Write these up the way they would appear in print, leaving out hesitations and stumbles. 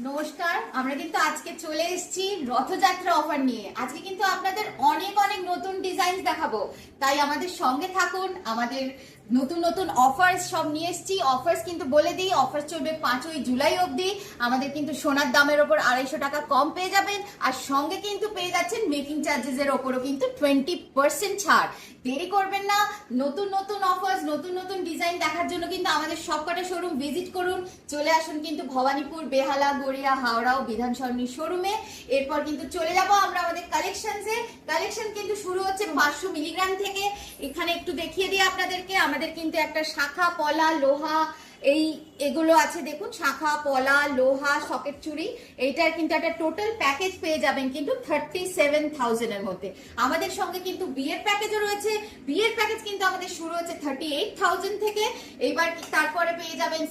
নমস্কার, আমরা কিন্তু আজকে চলে এসেছি রথযাত্রা অফার নিয়ে। আজকে কিন্তু আপনাদের অনেক অনেক নতুন ডিজাইন দেখাবো, তাই আমাদের সঙ্গে থাকুন। আমাদের নতুন নতুন অফার্স সব নিয়ে এসেছি। অফার্স কিন্তু বলে দিই, অফার চলবে 5ই জুলাই অবধি। আমাদের কিন্তু সোনার দামের ওপর 250 টাকা কম পেয়ে যাবেন, আর সঙ্গে কিন্তু পেয়ে যাচ্ছেন মেকিং চার্জেস এর ওপরও কিন্তু 20% ছাড়। দেরি করবেন না, নতুন নতুন অফার্স, নতুন নতুন ডিজাইন দেখার জন্য কিন্তু আমাদের সবকটা শোরুম ভিজিট করুন। চলে আসুন কিন্তু ভবানীপুর, বেহালা, গড়িয়া, হাওড়া ও বিধান সরণি শোরুমে। এরপর কিন্তু চলে যাব আমরা আমাদের কালেকশনসে। কালেকশন কিন্তু শুরু হচ্ছে 500 মিলিগ্রাম থেকে। এখানে একটু দেখিয়ে দিই আপনাদেরকে। আমাদের কিন্তু একটা শাখা, পলা, লোহা এগুলো আছে। দেখুন, শাখা, পলা, লোহা, সকেট চুড়ি, এইটার কিন্তু একটা টোটাল প্যাকেজ পেয়ে যাবেন কিন্তু 37,000 এর মধ্যে। আমাদের সঙ্গে কিন্তু বিয়ের প্যাকেজও রয়েছে। বিয়ের প্যাকেজ কিন্তু আমাদের শুরু হচ্ছে 38,000 থেকে। এবার তারপরে পেয়ে যাবেন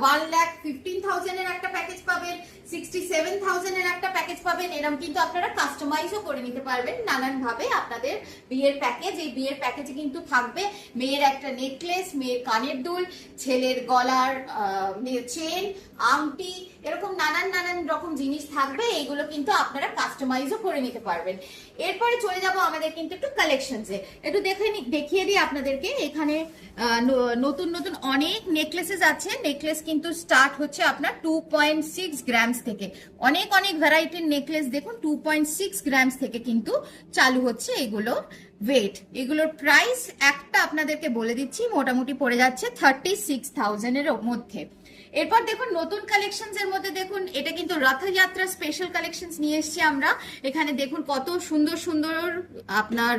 1,15,000 এর একটা প্যাকেজ পাবেন, 67,000 এর একটা প্যাকেজ পাবেন। এরকম কিন্তু আপনারা কাস্টমাইজও করে নিতে পারবেন নানান ভাবে আপনাদের বিয়ের প্যাকেজ। এই বিয়ের প্যাকেজে কিন্তু থাকবে মেয়ের একটা নেকলেস, মেয়ের কানের দুল, ছেলের গলার চেন, আংটি, এরকম নানান নানান রকম জিনিস থাকবে। এইগুলো কিন্তু আপনারা কাস্টমাইজও করে নিতে পারবেন। এরপরে চলে যাব আমাদের কিন্তু একটু কালেকশনসে। একটু দেখিয়ে দিই আপনাদেরকে। এখানে নতুন নতুন অনেক নেকলেসেস আছে। নেকলেস কিন্তু স্টার্ট হচ্ছে আপনার 2.6 গ্রামস থেকে। অনেক অনেক ভ্যারাইটির নেকলেস দেখুন 2.6 গ্রামস থেকে কিন্তু চালু হচ্ছে। এগুলোর ওয়েট, এগুলোর প্রাইস একটা আপনাদেরকে বলে দিচ্ছি, মোটামুটি পড়ে যাচ্ছে 36,000 এর মধ্যে। এরপর দেখুন নতুন কালেকশনস এর মধ্যে দেখুন, এটা কিন্তু রথযাত্রা স্পেশাল কালেকশনস নিয়ে এসেছি আমরা। এখানে দেখুন কত সুন্দর সুন্দর আপনার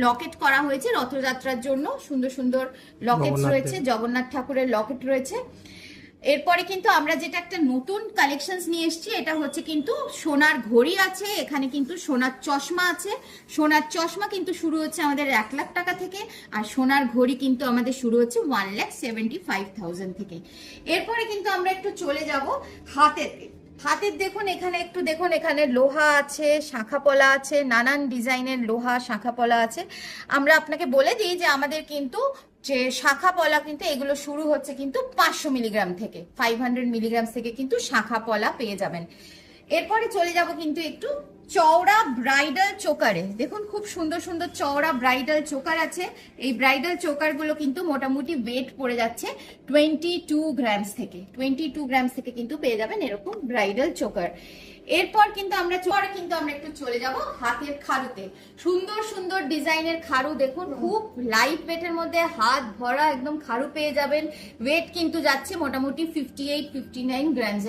লকেট করা হয়েছে রথযাত্রার জন্য। সুন্দর সুন্দর লকেট রয়েছে, জগন্নাথ ঠাকুরের লকেট রয়েছে। এরপরে কিন্তু আমরা যেটা একটা নতুন কালেকশনস নিয়ে এসেছি, এটা হচ্ছে কিন্তু সোনার ঘড়ি আছে। এখানে কিন্তু সোনার চশমা আছে। সোনার চশমা কিন্তু শুরু হচ্ছে আমাদের 1 লাখ টাকা থেকে, আর সোনার ঘড়ি কিন্তু আমাদের শুরু হচ্ছে 1,75,000 থেকে। এরপরে কিন্তু আমরা একটু চলে যাব হাতের দেখুন, এখানে একটু দেখুন, এখানে লোহা আছে, শাখা পলা আছে, নানান ডিজাইনের লোহা শাখা পলা আছে। আমরা আপনাকে বলে দিই যে আমাদের কিন্তু যে শাখা পলা কিন্তু এগুলো শুরু হচ্ছে কিন্তু 500 মিলিগ্রাম থেকে, 500 মিলিগ্রাম থেকে কিন্তু শাখা পলা পেয়ে যাবেন। এরপরে চলে যাব কিন্তু একটু চওড়া ব্রাইডাল চোকারে। দেখুন খুব সুন্দর সুন্দর চওড়া ব্রাইডাল চোকার আছে। এই ব্রাইডাল চোকার গুলো কিন্তু মোটামুটি ওয়েট পড়ে যাচ্ছে 22 গ্রামস থেকে। 22 গ্রামস থেকে কিন্তু পেয়ে যাবেন এরকম ব্রাইডাল চোকার। এরপর কিন্তু আমরা একটু চলে যাব হাতের খাড়ুতে। সুন্দর সুন্দর ডিজাইনের খাড়ু দেখুন, খুব লাইট ওয়েটের মধ্যে হাত ভরা একদম খাড়ু পেয়ে যাবেন। ওয়েট কিন্তু যাচ্ছে মোটামুটি 58-59 গ্রামস।